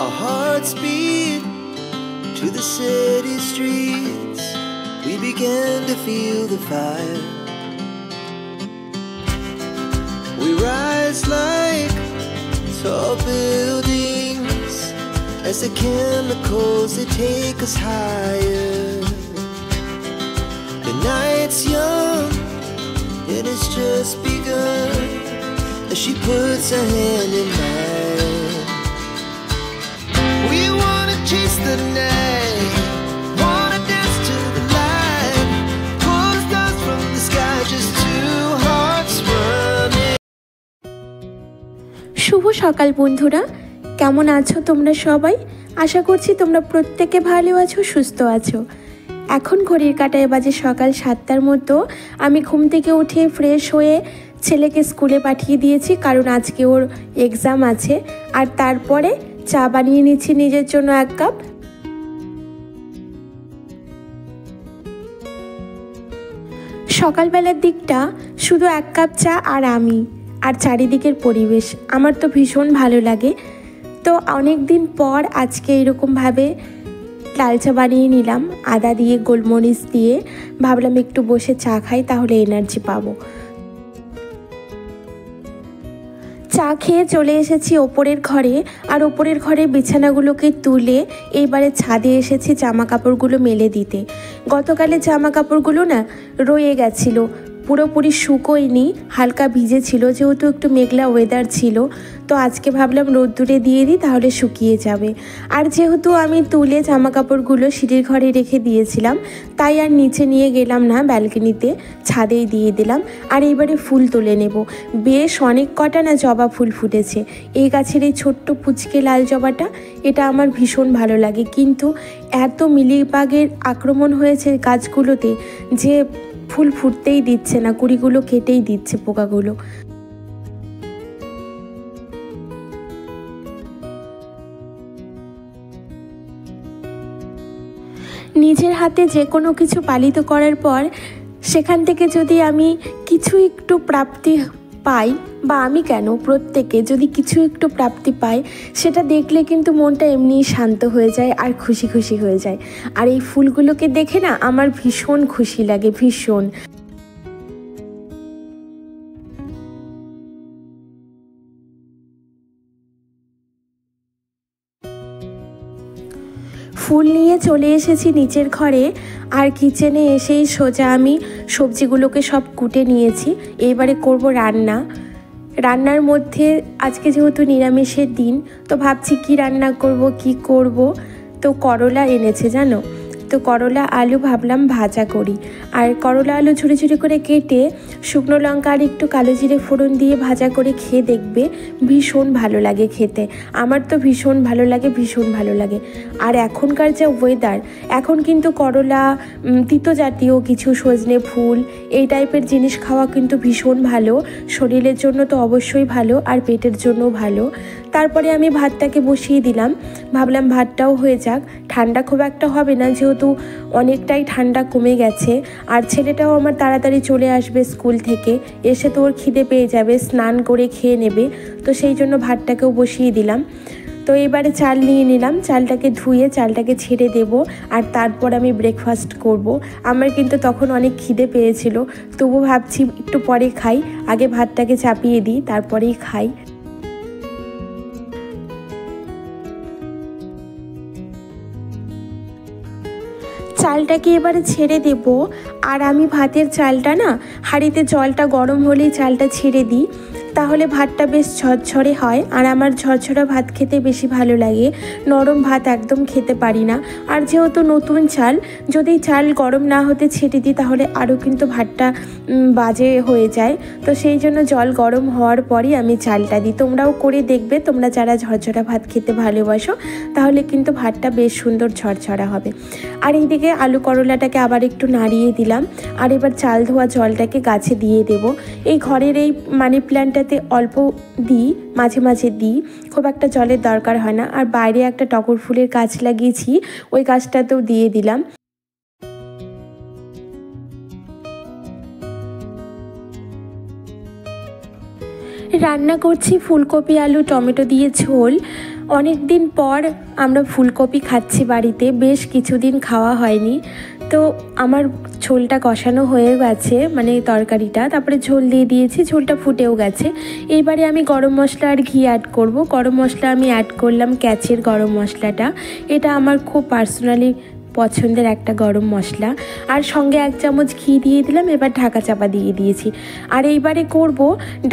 Our hearts beat to the city streets. We began to feel the fire. We rise like tall buildings as the chemicals, they take us higher. The night's young and it's just begun as she puts her hand in mine. We wanna chase the night, wanna dance to the light, pull the stars from the sky, just two hearts running. শুভ সকাল বন্ধুরা, কেমন আছো তোমরা সবাই? আশা করছি তোমরা প্রত্যেকে ভালো আছো, সুস্থ আছো। এখন ঘড়ির কাঁটায় বাজে সকাল 7টার মতো। আমি ঘুম থেকে উঠে ফ্রেশ হয়ে ছেলেকে স্কুলে পাঠিয়ে দিয়েছি, কারণ আজকে ওর এক্সাম আছে। আর তারপরে চা বানিয়ে নিচ্ছি নিজের জন্য 1 কাপ। সকালবেলার দিকটা শুধু 1 কাপ চা আর আমি আর চারিদিকের পরিবেশ আমার তো ভীষণ ভালো লাগে। তো অনেক দিন পর আজকে এরকমভাবে লাল চা বানিয়ে নিলাম, আদা দিয়ে গোলমরিচ দিয়ে। ভাবলাম একটু বসে চা খাই, তাহলে এনার্জি পাবো। চা খেয়ে চলে এসেছি ওপরের ঘরে, আর ওপরের ঘরে বিছানাগুলোকে তুলে এইবারে ছাদে এসেছি জামা কাপড়গুলো মেলে দিতে। গতকালের জামা কাপড়গুলো না রয়ে গেছিলো, পুরোপুরি শুকোয়নি, হালকা ভিজেছিল, যেহেতু একটু মেঘলা ওয়েদার ছিল। তো আজকে ভাবলাম রোদ্দুরে দিয়ে দিই, তাহলে শুকিয়ে যাবে। আর যেহেতু আমি তুলে জামা কাপড়গুলো সিঁড়ির ঘরে রেখে দিয়েছিলাম, তাই আর নিচে নিয়ে গেলাম না, ব্যালকনিতে ছাদেই দিয়ে দিলাম। আর এইবারে ফুল তুলে নেব। বেশ অনেক কটা না জবা ফুল ফুটেছে। এই গাছের এই ছোট্ট পুচকে লাল জবাটা, এটা আমার ভীষণ ভালো লাগে। কিন্তু এত মিলিবাগের আক্রমণ হয়েছে গাছগুলোতে যে ফুল ফুটতেই দিচ্ছে না, কুড়িগুলো কেটেই দিচ্ছে পোকাগুলো। নিজের হাতে যে কোনো কিছু পালিত করার পর সেখান থেকে যদি আমি কিছু একটু প্রাপ্তি পাই, বা আমি কেন, প্রত্যেকে যদি কিছু একটু প্রাপ্তি পাই, সেটা দেখলে কিন্তু মনটা এমনিই শান্ত হয়ে যায় আর খুশি খুশি হয়ে যায়। আর এই ফুলগুলোকে দেখে না আমার ভীষণ খুশি লাগে, ভীষণ। ফুল নিয়ে চলে এসেছি নিচের ঘরে, আর কিচেনে এসেই সোজা আমি সবজিগুলোকে সব কুটে নিয়েছি। এবারে করব রান্না। রান্নার মধ্যে আজকে যেহেতু নিরামিষের দিন, তো ভাবছি কি রান্না করব। তো করলা এনেছে জানো, তো করলা আলু ভাবলাম ভাজা করি। আর করলা আলু ঝুড়ি ঝুড়ি করে কেটে শুকনো লঙ্কা আর একটু কালো জিরে ফোড়ন দিয়ে ভাজা করে খেয়ে দেখবে, ভীষণ ভালো লাগে খেতে। আমার তো ভীষণ ভালো লাগে, ভীষণ ভালো লাগে। আর এখনকার যা ওয়েদার, এখন কিন্তু করলা, তিতো জাতীয় কিছু, সজনে ফুল, এই টাইপের জিনিস খাওয়া কিন্তু ভীষণ ভালো। শরীরের জন্য তো অবশ্যই ভালো, আর পেটের জন্য ভালো। তারপরে আমি ভাতটাকে বসিয়ে দিলাম, ভাবলাম ভাতটাও হয়ে যাক। ঠান্ডা খুব একটা হবে না, যেহেতু অনেকটাই ঠান্ডা কমে গেছে। আর ছেলেটাও আমার তাড়াতাড়ি চলে আসবে স্কুল থেকে, এসে তো ওর খিদে পেয়ে যাবে, স্নান করে খেয়ে নেবে। তো সেই জন্য ভাতটাকেও বসিয়ে দিলাম। তো এবারে চাল নিয়ে নিলাম, চালটাকে ধুয়ে চালটাকে ছেড়ে দেব, আর তারপর আমি ব্রেকফাস্ট করব। আমার কিন্তু তখন অনেক খিদে পেয়েছিল, তবু ভাবছি একটু পরে খাই, আগে ভাতটাকে চাপিয়ে দিই, তারপরেই খাই। চালটাকে এবারে ছেড়ে দেব। আর আমি ভাতের চালটা না, হাঁড়িতে জলটা গরম হলেই চালটা ছেড়ে দিই, তাহলে ভাতটা বেশ ঝরঝরে হয়। আর আমার ঝরঝরা ভাত খেতে বেশি ভালো লাগে, নরম ভাত একদম খেতে পারি না। আর যেহেতু নতুন চাল, যদি চাল গরম না হতে ছেড়ে দিই, তাহলে আরও কিন্তু ভাতটা বাজে হয়ে যায়। তো সেই জন্য জল গরম হওয়ার পরই আমি চালটা দিই। তোমরাও করে দেখবে, তোমরা যারা ঝরঝরা ভাত খেতে ভালোবাসো, তাহলে কিন্তু ভাতটা বেশ সুন্দর ঝরঝরা হবে। আর এইদিকে আলু করলাটাকে আবার একটু নাড়িয়ে দিলাম। আর এবার চাল ধোয়া জলটাকে গাছে দিয়ে দেব। এই ঘরের এই মানি প্ল্যান্টটাতে অল্প দিই, মাঝে মাঝে দিই, খুব একটা জলের দরকার হয় না। আর বাইরে একটা টগর ফুলের গাছ লাগিয়েছি, ওই গাছটাতেও দিয়ে দিলাম। রান্না করছি ফুলকপি আলু টমেটো দিয়ে ঝোল। অনেক দিন পর আমরা ফুলকপি খাচ্ছি বাড়িতে, বেশ কিছুদিন খাওয়া হয়নি। তো আমার ঝোলটা কষানো হয়ে গেছে, মানে তরকারিটা, তারপরে ঝোল দিয়ে দিয়েছি, ঝোলটা ফুটেও গেছে। এইবারে আমি গরম মশলা আর ঘি অ্যাড করব। গরম মশলা আমি অ্যাড করলাম ক্যাচের গরম মশলাটা, এটা আমার খুব পার্সোনালি পছন্দের একটা গরম মশলা। আর সঙ্গে 1 চামচ ঘি দিয়ে দিলাম, এবার ঢাকা চাপা দিয়ে দিয়েছি। আর এইবারে করব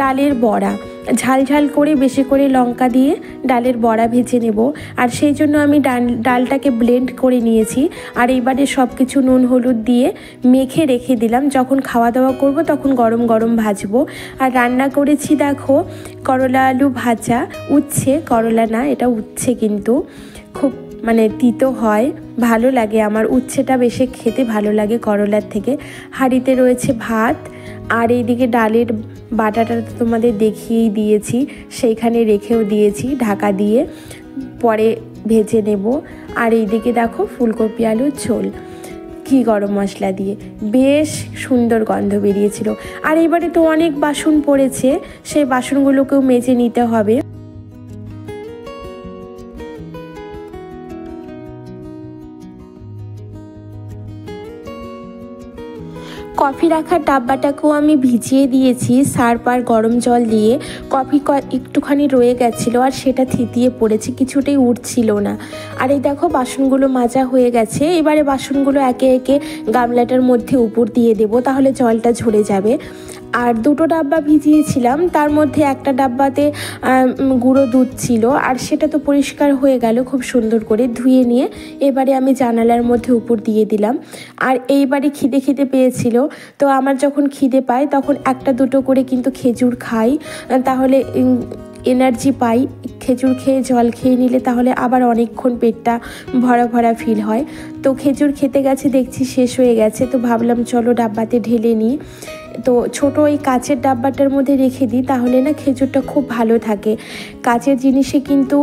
ডালের বড়া, ঝাল ঝাল করে বেশি করে লঙ্কা দিয়ে ডালের বড়া ভেজে নেব। আর সেই জন্য আমি ডালটাকে ব্লেন্ড করে নিয়েছি। আর এইবারে সব কিছু নুন হলুদ দিয়ে মেখে রেখে দিলাম, যখন খাওয়া দাওয়া করব তখন গরম গরম ভাজবো। আর রান্না করেছি দেখো করলা আলু ভাজা, উচ্ছে, করলা না এটা উচ্ছে, কিন্তু খুব মানে তিতো হয়, ভালো লাগে আমার, উচ্ছেটা বেশি খেতে ভালো লাগে করলার থেকে। হাঁড়িতে রয়েছে ভাত, আর এইদিকে ডালের বাটাটা তোমাদের দেখিয়েই দিয়েছি, সেইখানে রেখেও দিয়েছি ঢাকা দিয়ে, পরে ভেজে নেব। আর এইদিকে দেখো ফুলকপি আলুর ঝোল ঘি গরম মশলা দিয়ে, বেশ সুন্দর গন্ধ বেরিয়েছিল। আর এবারে তো অনেক বাসন পড়েছে, সেই বাসনগুলোকেও মেজে নিতে হবে। কফি রাখার ডাব্বাটাকেও আমি ভিজিয়ে দিয়েছি সার্ফ আর গরম জল দিয়ে। কফি একটুখানি রয়ে গেছিলো, আর সেটা থিতিয়ে পড়েছে, কিছুতেই উঠছিল না। আর এই দেখো বাসনগুলো মাজা হয়ে গেছে। এবারে বাসনগুলো একে একে গামলাটার মধ্যে উপর দিয়ে দেবো, তাহলে জলটা ঝরে যাবে। আর 2টো ডাব্বা ভিজিয়েছিলাম, তার মধ্যে একটা ডাব্বাতে গুঁড়ো দুধ ছিল, আর সেটা তো পরিষ্কার হয়ে গেল খুব সুন্দর করে ধুয়ে নিয়ে। এবারে আমি জানালার মধ্যে উপর দিয়ে দিলাম। আর এইবারে খিদে পেয়েছিল, তো আমার যখন খিদে পায় তখন 1-2টো করে কিন্তু খেজুর খাই, তাহলে এনার্জি পাই। খেজুর খেয়ে জল খেয়ে নিলে তাহলে আবার অনেকক্ষণ পেটটা ভরা ভরা ফিল হয়। তো খেজুর খেতে গেছে, দেখছি শেষ হয়ে গেছে, তো ভাবলাম চলো ডাব্বাতে ঢেলে নিই। তো ছোটো ওই কাচের ডাব্বাটার মধ্যে রেখে দিই, তাহলে না খেজুরটা খুব ভালো থাকে। কাচের জিনিসে কিন্তু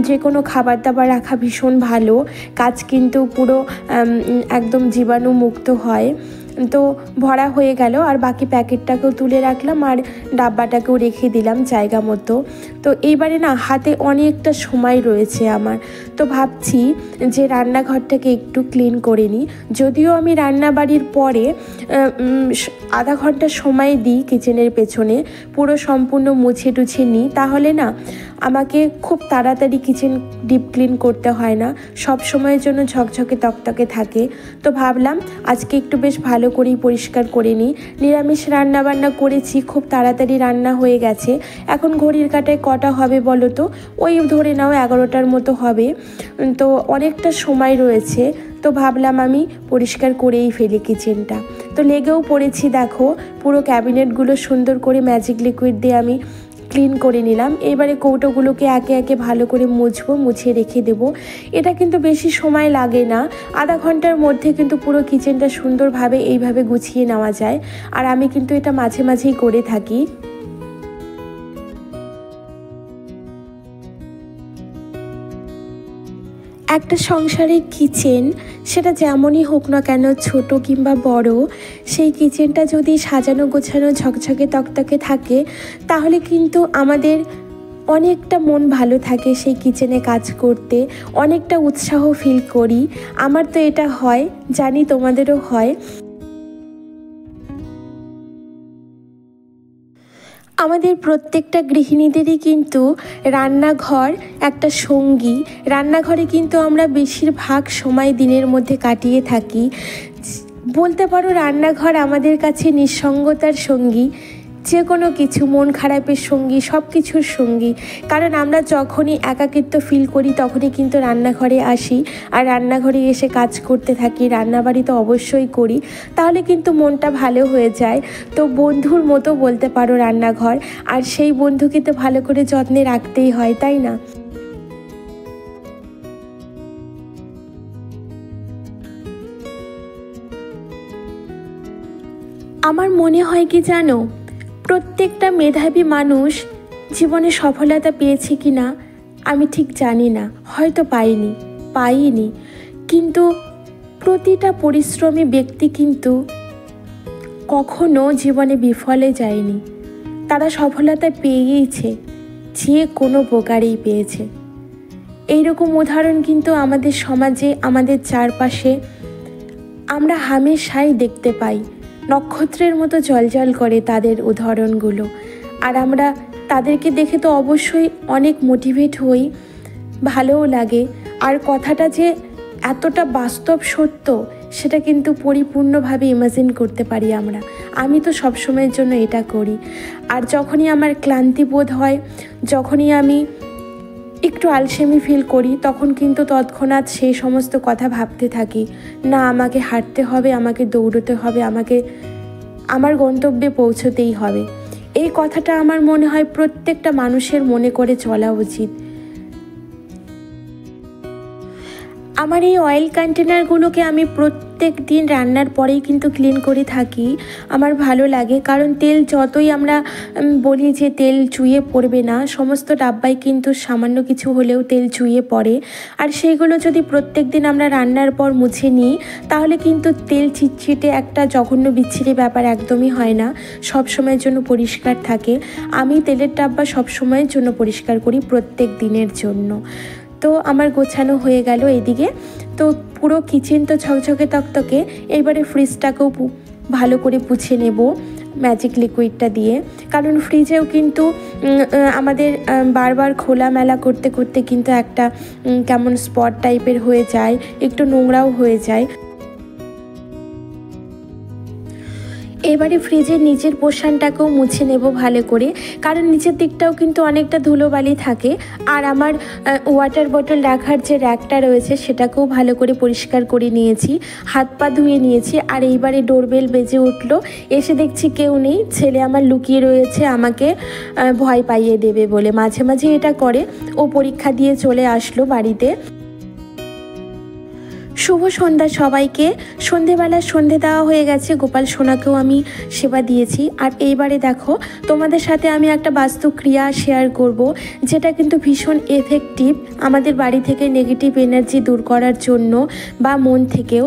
যে কোনো খাবার দাবার রাখা ভীষণ ভালো, কাচ কিন্তু পুরো একদম জীবাণুমুক্ত হয়। তো ভরা হয়ে গেল, আর বাকি প্যাকেটটাকেও তুলে রাখলাম, আর ডাব্বাটাকেও রেখে দিলাম জায়গা মতো। তো এইবারে না হাতে অনেকটা সময় রয়েছে আমার, তো ভাবছি যে রান্নাঘরটাকে একটু ক্লিন করে নিই। যদিও আমি রান্নাবাড়ির পরে আধা ঘন্টা সময় দিই কিচেনের পেছনে, পুরো সম্পূর্ণ মুছে টুছে নিই, তাহলে না আমাকে খুব তাড়াতাড়ি কিচেন ডিপ ক্লিন করতে হয় না, সব সময়ের জন্য ঝকঝকে তকতকে থাকে। তো ভাবলাম আজকে একটু বেশ ভালো করেই পরিষ্কার করে নিই। নিরামিষ রান্না বান্না করেছি, খুব তাড়াতাড়ি রান্না হয়ে গেছে। এখন ঘড়ির কাঁটায় কটা হবে বলো তো, ওই ধরে নাও 11টার মতো হবে, তো অনেকটা সময় রয়েছে। তো ভাবলাম আমি পরিষ্কার করেই ফেলি কিচেনটা। তো লেগেও পড়েছি, দেখো পুরো ক্যাবিনেটগুলো সুন্দর করে ম্যাজিক লিকুইড দিয়ে আমি ক্লিন করে নিলাম। এবারে কৌটোগুলোকে একে একে ভালো করে মুছবো, মুছে রেখে দেবো। এটা কিন্তু বেশি সময় লাগে না, আধা ঘন্টার মধ্যে কিন্তু পুরো কিচেনটা সুন্দরভাবে এইভাবে গুছিয়ে নেওয়া যায়। আর আমি কিন্তু এটা মাঝে মাঝেই করে থাকি। একটা সংসারের কিচেন, সেটা যেমনই হোক না কেন, ছোট কিংবা বড়, সেই কিচেনটা যদি সাজানো গোছানো ঝকঝকে তকতকে থাকে, তাহলে কিন্তু আমাদের অনেকটা মন ভালো থাকে সেই কিচেনে কাজ করতে, অনেকটা উৎসাহ ফিল করি। আমার তো এটা হয়, জানি তোমাদেরও হয়। আমাদের প্রত্যেকটা গৃহিণীদেরই কিন্তু রান্নাঘর একটা সঙ্গী। রান্নাঘরে কিন্তু আমরা বেশিরভাগ সময় দিনের মধ্যে কাটিয়ে থাকি। বলতে পারো রান্নাঘর আমাদের কাছে নিঃসঙ্গতার সঙ্গী, যে কোনো কিছু, মন খারাপের সঙ্গী, সব কিছুর সঙ্গী। কারণ আমরা যখনই একাকিত্ব ফিল করি তখনই কিন্তু রান্নাঘরে আসি, আর রান্নাঘরে এসে কাজ করতে থাকি, রান্নাবাড়ি তো অবশ্যই করি, তাহলে কিন্তু মনটা ভালো হয়ে যায়। তো বন্ধুর মতো বলতে পারো রান্নাঘর, আর সেই বন্ধুকে তো ভালো করে যত্নে রাখতেই হয়, তাই না? আমার মনে হয় কি জানো, প্রত্যেকটা মেধাবী মানুষ জীবনে সফলতা পেয়েছে কি না আমি ঠিক জানি না, হয়তো পাইনি, কিন্তু প্রতিটা পরিশ্রমী ব্যক্তি কিন্তু কখনো জীবনে বিফলে যায়নি। তারা সফলতা পেয়েইছে, যে কোনো প্রকারেই পেয়েছে। এইরকম উদাহরণ কিন্তু আমাদের সমাজে, আমাদের চারপাশে আমরা হামেশাই দেখতে পাই। নক্ষত্রের মতো জ্বলজ্বল করে তাদের উদাহরণগুলো, আর আমরা তাদেরকে দেখে তো অবশ্যই অনেক মোটিভেট হই, ভালোও লাগে। আর কথাটা যে এতটা বাস্তব সত্য সেটা কিন্তু পরিপূর্ণভাবে ইমাজিন করতে পারি আমরা। আমি তো সবসময়ের জন্য এটা করি। আর যখনই আমার ক্লান্তি বোধ হয়, যখনই আমি একটু আলসেমি ফিল করি, তখন কিন্তু তৎক্ষণাৎ সেই সমস্ত কথা ভাবতে থাকি, না আমাকে হাঁটতে হবে, আমাকে দৌড়তে হবে, আমাকে আমার গন্তব্যে পৌঁছতেই হবে। এই কথাটা আমার মনে হয় প্রত্যেকটা মানুষের মনে করে চলা উচিত। আমার এই অয়েল কন্টেনারগুলোকে আমি প্রত্যেক দিন রান্নার পরেই কিন্তু ক্লিন করে থাকি। আমার ভালো লাগে, কারণ তেল যতই আমরা বলি যে তেল চুইয়ে পড়বে না, সমস্ত ডাব্বায় কিন্তু সামান্য কিছু হলেও তেল চুইয়ে পড়ে। আর সেইগুলো যদি প্রত্যেক দিন আমরা রান্নার পর মুছে নিই, তাহলে কিন্তু তেল চিটচিটে একটা জঘন্য বিচ্ছিরি ব্যাপার একদমই হয় না, সব সময়ের জন্য পরিষ্কার থাকে। আমি তেলের ডাব্বা সব সময়ের জন্য পরিষ্কার করি, প্রত্যেক দিনের জন্য। তো আমার গোছানো হয়ে গেল এদিকে। তো পুরো কিচেন তো ঝকঝকে তকতকে। এবারে ফ্রিজটাকেও ভালো করে পুছে নেব ম্যাজিক লিকুইডটা দিয়ে, কারণ ফ্রিজেও কিন্তু আমাদের বারবার খোলামেলা করতে করতে কিন্তু একটা কেমন স্পট টাইপের হয়ে যায়, একটু নোংরাও হয়ে যায়। এবারে ফ্রিজের নিচের পোর্শনটাকেও মুছে নেব ভালো করে, কারণ নিচের দিকটাও কিন্তু অনেকটা ধুলোবালি থাকে। আর আমার ওয়াটার বোতল রাখার যে র্যাকটা রয়েছে সেটাকেও ভালো করে পরিষ্কার করে নিয়েছি, হাত পা ধুয়ে নিয়েছি। আর এইবারে ডোরবেল বেজে উঠলো, এসে দেখছি কেউ নেই, ছেলে আমার লুকিয়ে রয়েছে আমাকে ভয় পাইয়ে দেবে বলে, মাঝে মাঝে এটা করে। ও পরীক্ষা দিয়ে চলে আসলো বাড়িতে। শুভ সন্ধ্যা সবাইকে। সন্ধেবেলা সন্ধে দেওয়া হয়ে গেছে, গোপাল সোনাকেও আমি সেবা দিয়েছি। আর এইবারে দেখো, তোমাদের সাথে আমি একটা বাস্তুক্রিয়া শেয়ার করব, যেটা কিন্তু ভীষণ এফেক্টিভ আমাদের বাড়ি থেকে নেগেটিভ এনার্জি দূর করার জন্য, বা মন থেকেও।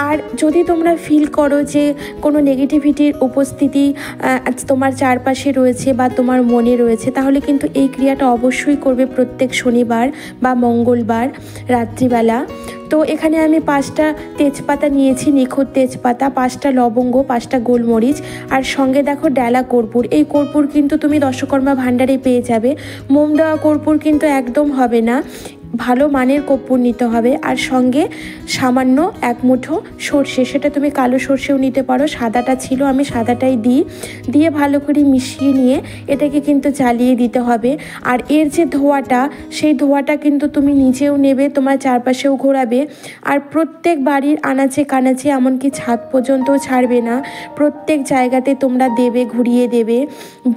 আর যদি তোমরা ফিল করো যে কোনো নেগেটিভিটির উপস্থিতি তোমার চারপাশে রয়েছে বা তোমার মনে রয়েছে, তাহলে কিন্তু এই ক্রিয়াটা অবশ্যই করবে প্রত্যেক শনিবার বা মঙ্গলবার রাত্রিবেলা। তো এখানে আমি 5টা তেজপাতা নিয়েছি, নিখুঁত তেজপাতা, 5টা লবঙ্গ, 5টা গোলমরিচ, আর সঙ্গে দেখো ডালা কর্পূর। এই কর্পূর কিন্তু তুমি দশকর্মা ভাণ্ডারে পেয়ে যাবে। মোম দেওয়া কর্পূর কিন্তু একদম হবে না, ভালো মানের কর্পূর নিতে হবে। আর সঙ্গে সামান্য 1 মুঠো সর্ষে, সেটা তুমি কালো সর্ষেও নিতে পারো, সাদাটা ছিল আমি সাদাটাই দিয়ে ভালো করে মিশিয়ে নিয়ে এটাকে কিন্তু জ্বালিয়ে দিতে হবে। আর এর যে ধোঁয়াটা, সেই ধোঁয়াটা কিন্তু তুমি নিজেও নেবে, তোমার চারপাশেও ঘোরাবে। আর প্রত্যেক বাড়ির আনাচে কানাচে, এমনকি ছাদ পর্যন্তও ছাড়বে না, প্রত্যেক জায়গাতে তোমরা দেবে, ঘুরিয়ে দেবে।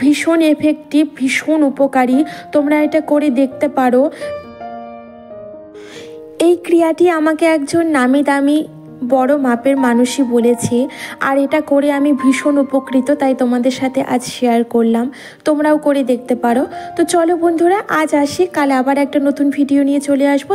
ভীষণ এফেক্টিভ, ভীষণ উপকারী, তোমরা এটা করে দেখতে পারো। এই ক্রিয়াটি আমাকে একজন নামি দামি বড় মাপের মানুষই বলেছে, আর এটা করে আমি ভীষণ উপকৃত, তাই তোমাদের সাথে আজ শেয়ার করলাম, তোমরাও করে দেখতে পারো। তো চলো বন্ধুরা, আজ আসি, কাল আবার একটা নতুন ভিডিও নিয়ে চলে আসবো।